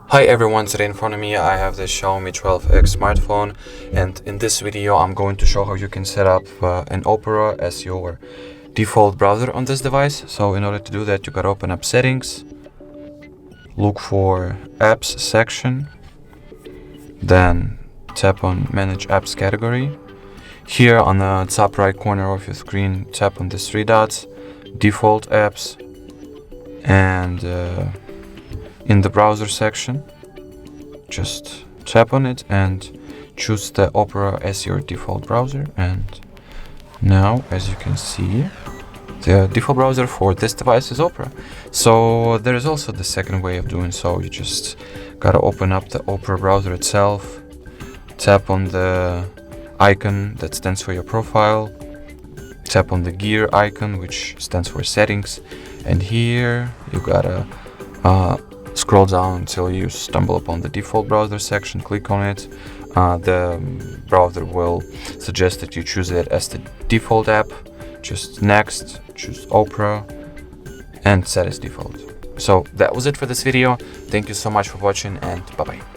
Hi everyone, today in front of me I have the Xiaomi 12X smartphone, and in this video I'm going to show how you can set up an Opera as your default browser on this device. So in order to do that, you gotta open up settings, look for apps section, then tap on manage apps category. Here on the top right corner of your screen, tap on the three dots, default apps, and in the browser section, just tap on it and choose the Opera as your default browser. And now, as you can see, the default browser for this device is Opera. So there is also the second way of doing so. You just gotta open up the Opera browser itself, tap on the icon that stands for your profile, tap on the gear icon which stands for settings, and here you gotta scroll down until you stumble upon the default browser section, click on it. The browser will suggest that you choose it as the default app. Just next, choose Opera and set as default. So that was it for this video. Thank you so much for watching, and bye bye.